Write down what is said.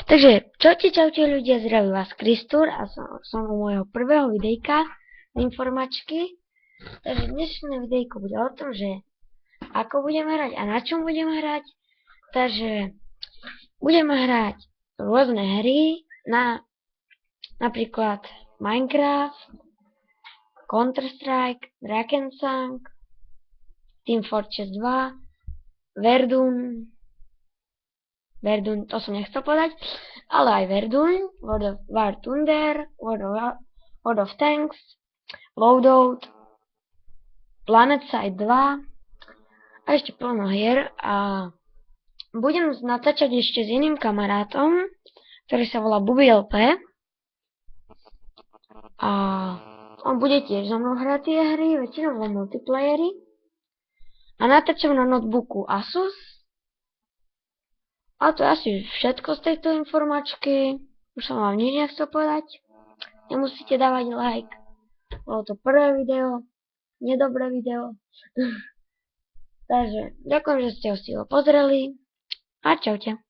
Takže, čaute ľudia, zdraví vás Kristur a som u môjho prvého videjka informačky. Takže dnešné videjko bude o tom, že ako budeme hrať a na čom budeme hrať. Takže budeme hrať rôzne hry, napríklad Minecraft, Counter-Strike, Drakensang, Team Fortress 2, Verdun, to som nechcel povedať, ale aj Verdun, World of War Thunder, World of Tanks, Loadout, PlanetSide 2 a ešte plno hier a budem natáčať ešte s iným kamarátom, ktorý sa volá BubiLP a on bude tiež so mnou hrať tie hry, väčšinou vo multiplayeri a natáčam na notebooku Asus. A to je asi všetko z tejto informačky. Už som vám nič nechcel povedať. Nemusíte dávať like. Bolo to prvé video. Nedobré video. Takže ďakujem, že ste si ho pozreli. A čaute.